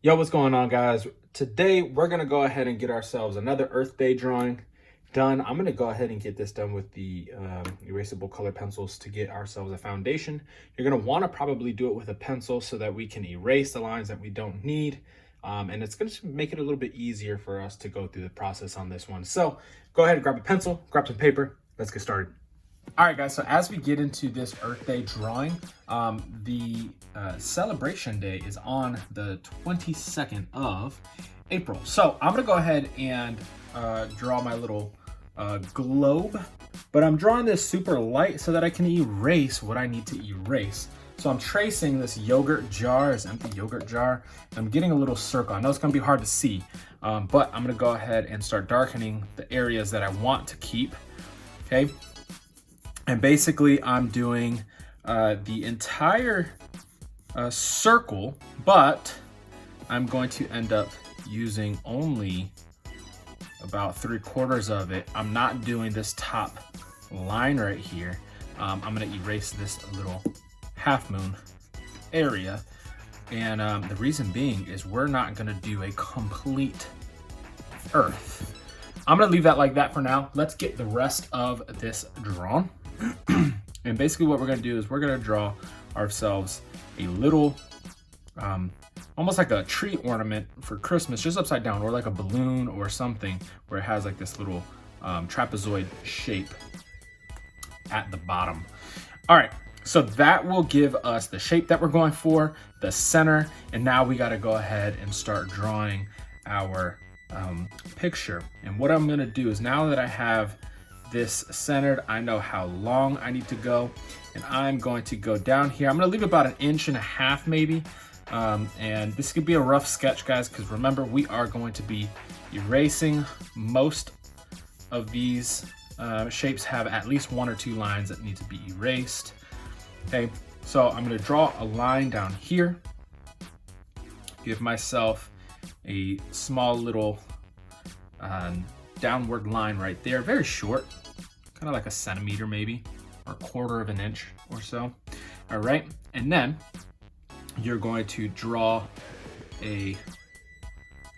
Yo, what's going on, guys? Today, we're going to go ahead and get ourselves another Earth Day drawing done. I'm going to go ahead and get this done with the erasable color pencils to get ourselves a foundation. You're going to want to probably do it with a pencil so that we can erase the lines that we don't need. And it's going to make it a little bit easier for us to go through the process on this one. So go ahead and grab a pencil, grab some paper. Let's get started. All right, guys, so as we get into this Earth Day drawing, the celebration day is on the 22nd of April. So I'm gonna go ahead and draw my little globe, but I'm drawing this super light so that I can erase what I need to erase. So I'm tracing this yogurt jar, this empty yogurt jar. I'm getting a little circle. I know it's gonna be hard to see, but I'm gonna go ahead and start darkening the areas that I want to keep, okay? And basically I'm doing the entire circle, but I'm going to end up using only about 3/4 of it. I'm not doing this top line right here. I'm gonna erase this little half moon area. And the reason being is we're not gonna do a complete Earth. I'm gonna leave that like that for now. Let's get the rest of this drawn. And basically what we're gonna do is we're gonna draw ourselves a little, almost like a tree ornament for Christmas, just upside down, or like a balloon or something where it has like this little trapezoid shape at the bottom. All right, so that will give us the shape that we're going for, the center, and now we gotta go ahead and start drawing our picture. And what I'm gonna do is, now that I have this centered, I know how long I need to go, and I'm going to go down here. I'm gonna leave about 1.5 inches maybe, and this could be a rough sketch, guys, because remember, we are going to be erasing most of these shapes. Have at least 1 or 2 lines that need to be erased. Okay, so I'm gonna draw a line down here, give myself a small little downward line right there, very short, kind of like 1 centimeter maybe, or 1/4 inch or so. All right, and then you're going to draw a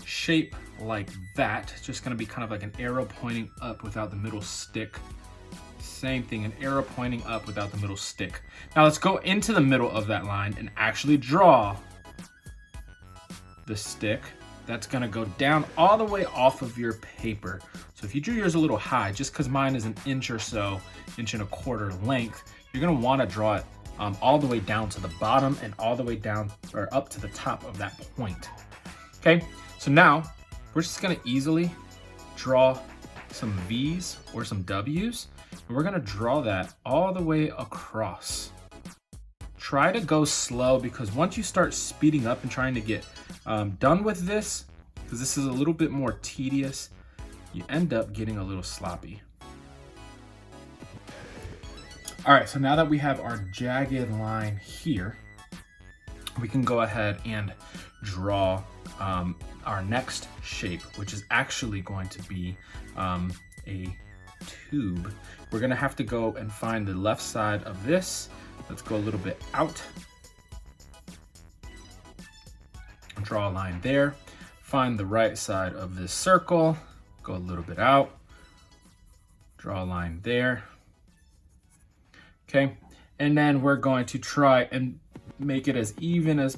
shape like that. It's just gonna be kind of like an arrow pointing up without the middle stick. Same thing, an arrow pointing up without the middle stick. Now let's go into the middle of that line and actually draw the stick. That's gonna go down all the way off of your paper. So if you drew yours a little high, just because mine is 1 inch or so, 1.25 inch length, you're gonna wanna draw it all the way down to the bottom and all the way down or up to the top of that point. Okay, so now we're just gonna easily draw some V's or some W's, and we're gonna draw that all the way across. Try to go slow, because once you start speeding up and trying to get done with this, because this is a little bit more tedious, you end up getting a little sloppy. All right, so now that we have our jagged line here, we can go ahead and draw our next shape, which is actually going to be a tube. We're gonna have to go and find the left side of this. Let's go a little bit out. Draw a line there. Find the right side of this circle. Go a little bit out. Draw a line there. Okay, and then we're going to try and make it as even as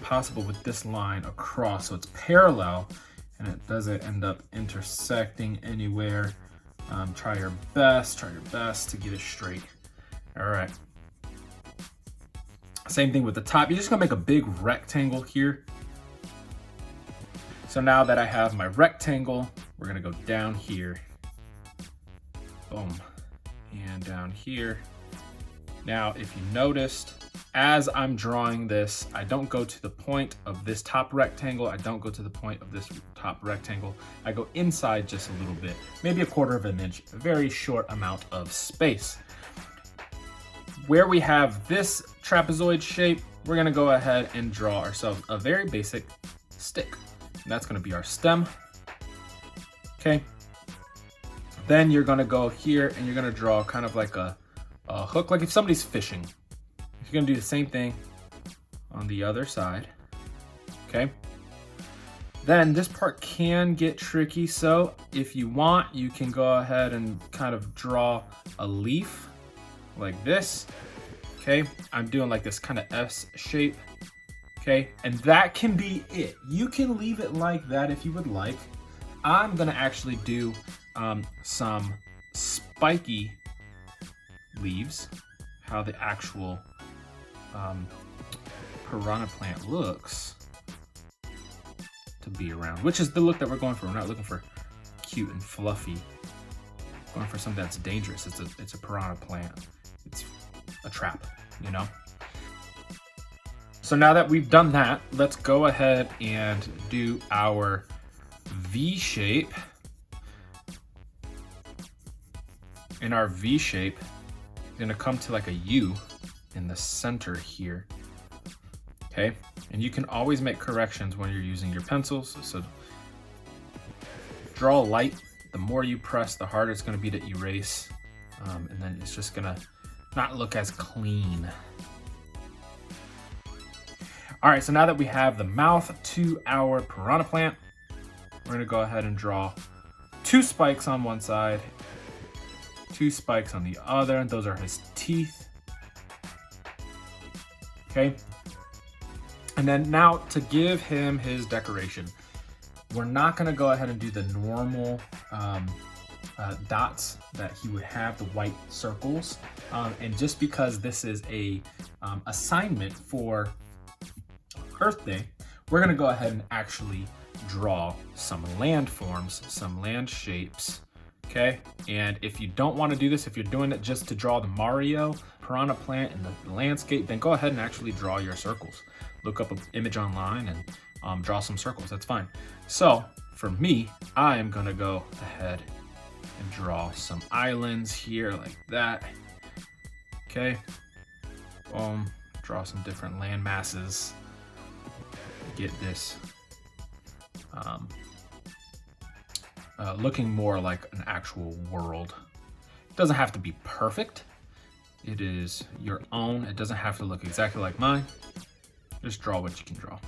possible with this line across, so it's parallel and it doesn't end up intersecting anywhere. Try your best to get it straight. All right. Same thing with the top. You're just gonna make a big rectangle here. So now that I have my rectangle, we're gonna go down here. Boom. And down here. Now, if you noticed, as I'm drawing this, I don't go to the point of this top rectangle. I don't go to the point of this top rectangle. I go inside just a little bit, maybe 1/4 inch, a very short amount of space. Where we have this trapezoid shape, we're gonna go ahead and draw ourselves a very basic stick. And that's gonna be our stem, okay? Then you're gonna go here and you're gonna draw kind of like a hook, like if somebody's fishing. You're gonna do the same thing on the other side, okay? Then this part can get tricky. So if you want, you can go ahead and kind of draw a leaf like this. Okay, I'm doing like this kind of S shape. Okay, and that can be it. You can leave it like that if you would like. I'm gonna actually do some spiky leaves, how the actual piranha plant looks to be around, which is the look that we're going for. We're not looking for cute and fluffy. We're going for something that's dangerous. It's a piranha plant. It's a trap, you know? So now that we've done that, let's go ahead and do our V shape. And our V shape is gonna come to like a U in the center here, okay? And you can always make corrections when you're using your pencils. So draw light. The more you press, the harder it's gonna be to erase. And then it's just gonna not look as clean. All right, so now that we have the mouth to our piranha plant, we're gonna go ahead and draw 2 spikes on one side, 2 spikes on the other, and those are his teeth. Okay. And then now to give him his decoration, we're not gonna go ahead and do the normal dots that he would have, the white circles. And just because this is a assignment for Earth Day, we're gonna go ahead and actually draw some landforms, some land shapes, okay? And if you don't wanna do this, if you're doing it just to draw the Mario piranha plant and the landscape, then go ahead and actually draw your circles. Look up an image online and draw some circles, that's fine. So for me, I am gonna go ahead and draw some islands here like that, okay? Boom, draw some different land masses. Get this looking more like an actual world. It doesn't have to be perfect. It is your own. It doesn't have to look exactly like mine. Just draw what you can draw.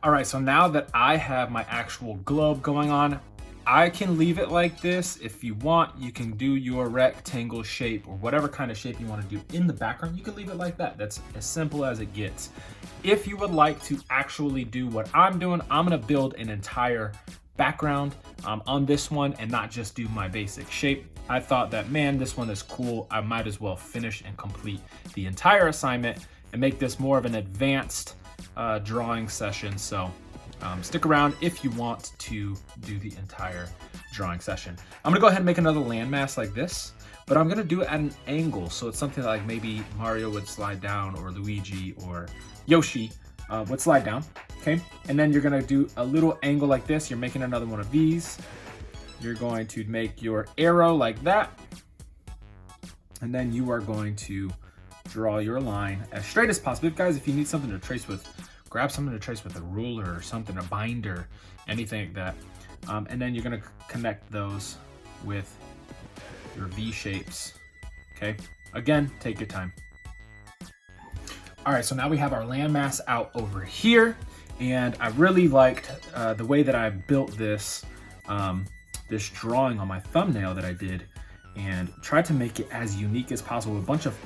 All right, so now that I have my actual globe going on, I can leave it like this. If you want, you can do your rectangle shape or whatever kind of shape you want to do in the background. You can leave it like that. That's as simple as it gets. If you would like to actually do what I'm doing, I'm gonna build an entire background on this one and not just do my basic shape. I thought that, man, this one is cool. I might as well finish and complete the entire assignment and make this more of an advanced drawing session. So stick around if you want to do the entire drawing session. I'm gonna go ahead and make another landmass like this, but I'm gonna do it at an angle. So it's something like maybe Mario would slide down, or Luigi or Yoshi would slide down, okay? And then you're gonna do a little angle like this. You're making another one of these. You're going to make your arrow like that. And then you are going to draw your line as straight as possible. Guys, if you need something to trace with, grab something to trace with a ruler or something, a binder, anything like that. And then you're gonna connect those with your V shapes, okay? Again, take your time. All right, so now we have our landmass out over here, and I really liked the way that I built this, this drawing on my thumbnail that I did, and tried to make it as unique as possible. A bunch of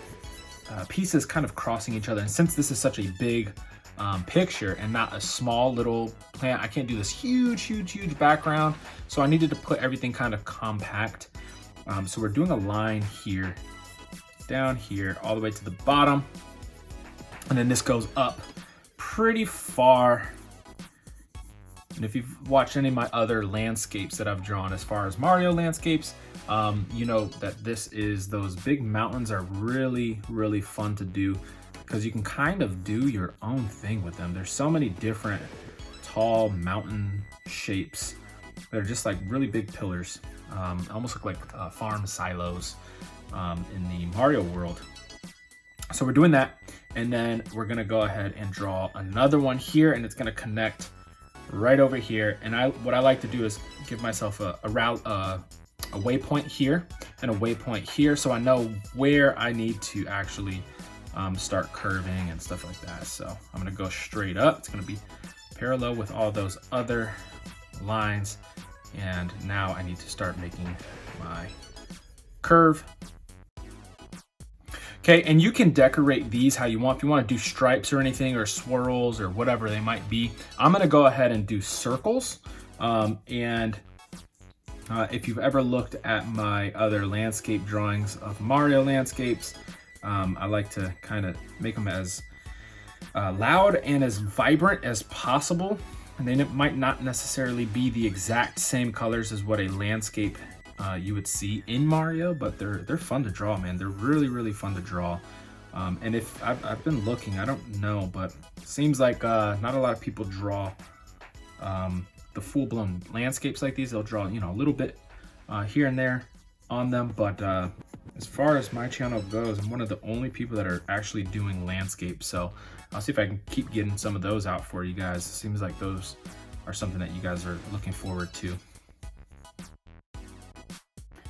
pieces kind of crossing each other, and since this is such a big picture and not a small little plant, I can't do this huge background, so I needed to put everything kind of compact. So we're doing a line here, down here, all the way to the bottom, and then this goes up pretty far. And if you've watched any of my other landscapes that I've drawn as far as Mario landscapes, you know that those big mountains are really fun to do, because you can kind of do your own thing with them. There's so many different tall mountain shapes that are just like really big pillars. Almost look like farm silos in the Mario world. So we're doing that, and then we're gonna go ahead and draw another one here, and it's gonna connect right over here. And what I like to do is give myself a waypoint here and a waypoint here, so I know where I need to actually start curving and stuff like that. So I'm gonna go straight up. It's gonna be parallel with all those other lines. And now I need to start making my curve. Okay, and you can decorate these how you want. If you want to do stripes or anything, or swirls or whatever they might be, I'm gonna go ahead and do circles. If you've ever looked at my other landscape drawings of Mario landscapes, I like to kind of make them as loud and as vibrant as possible. And they might not necessarily be the exact same colors as what a landscape you would see in Mario, but they're fun to draw, man. They're really, really fun to draw. And if I've been looking, I don't know, but it seems like not a lot of people draw the full-blown landscapes like these. They'll draw, you know, a little bit here and there on them, but as far as my channel goes, I'm one of the only people that are actually doing landscapes. So I'll see if I can keep getting some of those out for you guys. It seems like those are something that you guys are looking forward to.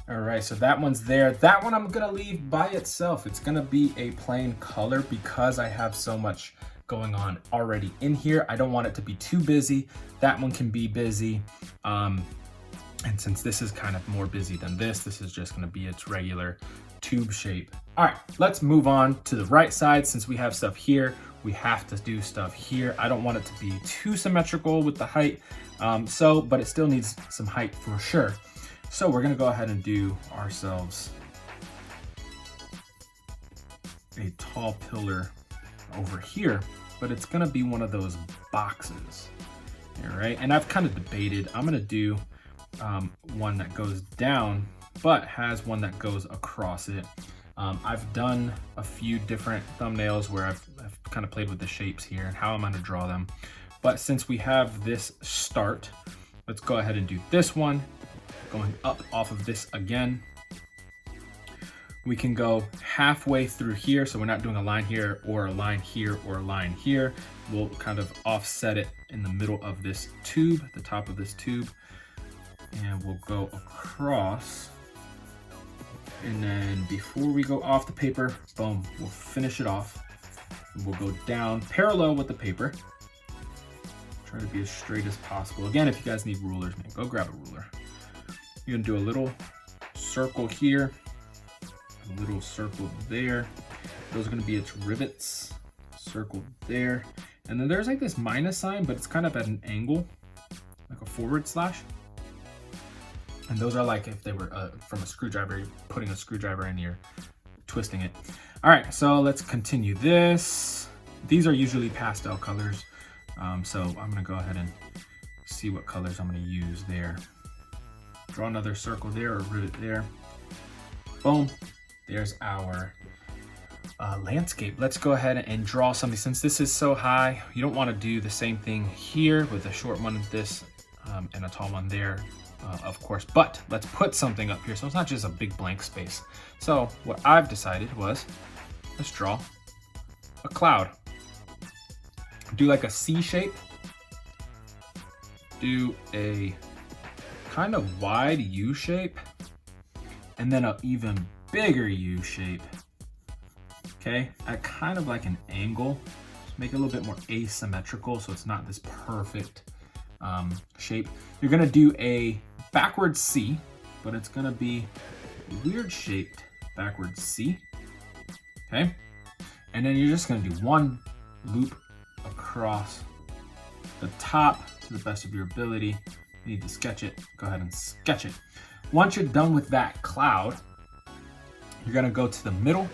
All right, so that one's there. That one I'm gonna leave by itself. It's gonna be a plain color because I have so much going on already in here. I don't want it to be too busy. That one can be busy. And since this is kind of more busy than this is just gonna be its regular tube shape. All right, let's move on to the right side. Since we have stuff here, we have to do stuff here. I don't want it to be too symmetrical with the height, but it still needs some height for sure. So we're gonna go ahead and do ourselves a tall pillar over here, but it's gonna be one of those boxes, all right? And I've kind of debated, I'm gonna do one that goes down, but has one that goes across it. I've done a few different thumbnails where I've kind of played with the shapes here and how I'm gonna draw them. But since we have this start, let's go ahead and do this one. Going up off of this again. We can go halfway through here, so we're not doing a line here or a line here or a line here. We'll kind of offset it in the middle of this tube, the top of this tube, and we'll go across. And then before we go off the paper, boom, we'll finish it off. We'll go down parallel with the paper. Try to be as straight as possible. Again, if you guys need rulers, man, go grab a ruler. You're gonna do a little circle here, a little circle there. Those are gonna be its rivets, circle there. And then there's like this minus sign, but it's kind of at an angle, like a forward slash. And those are like if they were from a screwdriver, you're putting a screwdriver in, you're twisting it. All right, so let's continue this. These are usually pastel colors. So I'm gonna go ahead and see what colors I'm gonna use there. Draw another circle there or rivet there. Boom, there's our landscape. Let's go ahead and draw something. Since this is so high, you don't want to do the same thing here with a short one this and a tall one there, of course, but let's put something up here so it's not just a big blank space. So what I've decided was, let's draw a cloud. Do like a C shape, do a kind of wide U shape, and then an even bigger U shape, okay? At kind of like an angle. Just make it a little bit more asymmetrical so it's not this perfect shape. You're gonna do a backwards C, but it's gonna be a weird shaped backwards C, okay? And then you're just gonna do one loop across the top to the best of your ability. You need to sketch it, go ahead and sketch it. Once you're done with that cloud, you're gonna go to the middle.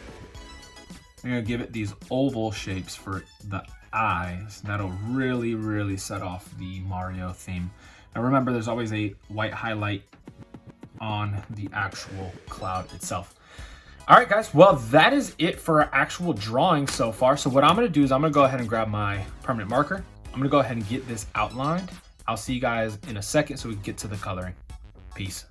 You're gonna give it these oval shapes for the eyes. That'll really, really set off the Mario theme. Now remember, there's always a white highlight on the actual cloud itself. All right, guys, well, that is it for our actual drawing so far. So what I'm gonna do is I'm gonna go ahead and grab my permanent marker. I'm gonna go ahead and get this outlined. I'll see you guys in a second so we can get to the coloring. Peace.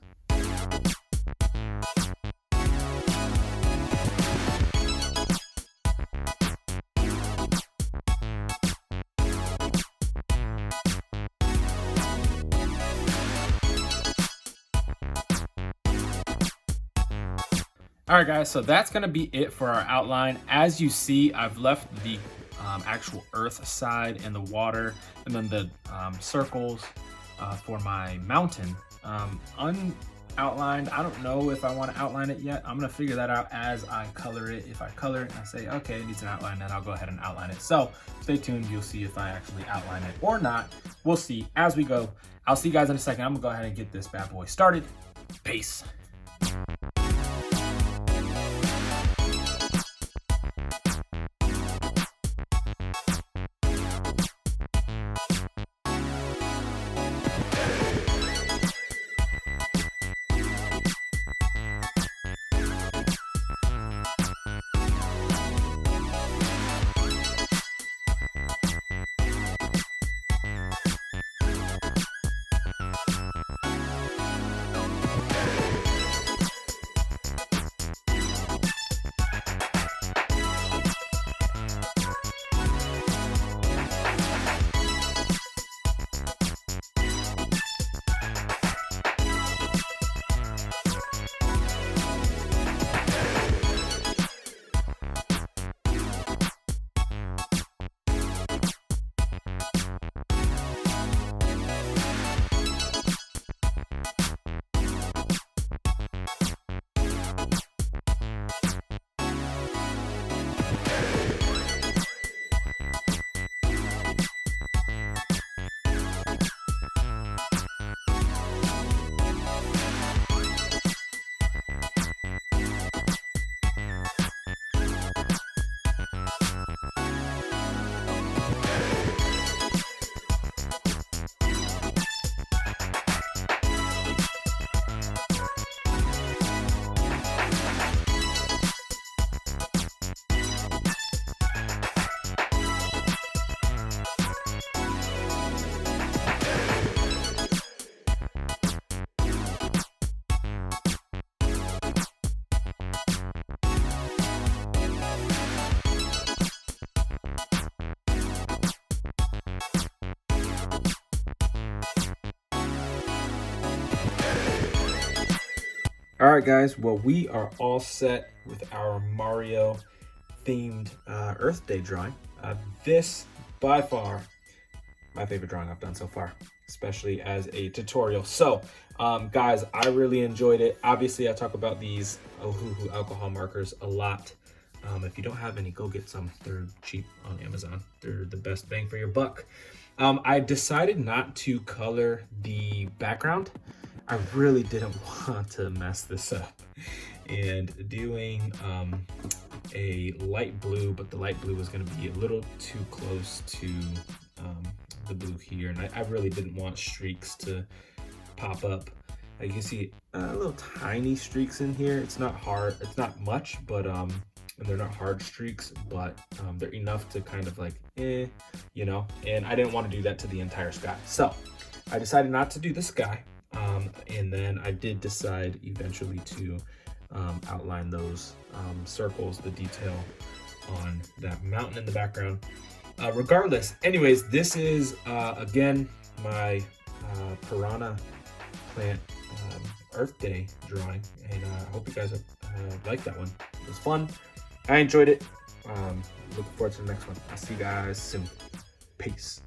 All right, guys, so that's gonna be it for our outline. As you see, I've left the actual earth side and the water, and then the circles for my mountain unoutlined. I don't know if I want to outline it yet. I'm gonna figure that out as I color it. If I color it and I say, okay, it needs an outline, then I'll go ahead and outline it. So stay tuned, you'll see if I actually outline it or not. We'll see as we go. I'll see you guys in a second. I'm gonna go ahead and get this bad boy started. Peace. All right, guys, well, we are all set with our Mario themed Earth Day drawing. This, by far, my favorite drawing I've done so far, especially as a tutorial. So, guys, I really enjoyed it. Obviously, I talk about these Ohuhu alcohol markers a lot. If you don't have any, go get some. They're cheap on Amazon. They're the best bang for your buck. I decided not to color the background. I really didn't want to mess this up, and doing a light blue, but the light blue was going to be a little too close to the blue here, and I really didn't want streaks to pop up. You can see little tiny streaks in here. It's not hard, it's not much, but and they're not hard streaks, but they're enough to kind of like, you know, and I didn't want to do that to the entire sky. So I decided not to do the sky. And then I did decide eventually to outline those circles, the detail on that mountain in the background. Regardless, anyways, this is, again, my piranha plant Earth Day drawing. And I hope you guys liked that one. It was fun. I enjoyed it. Looking forward to the next one. I'll see you guys soon. Peace.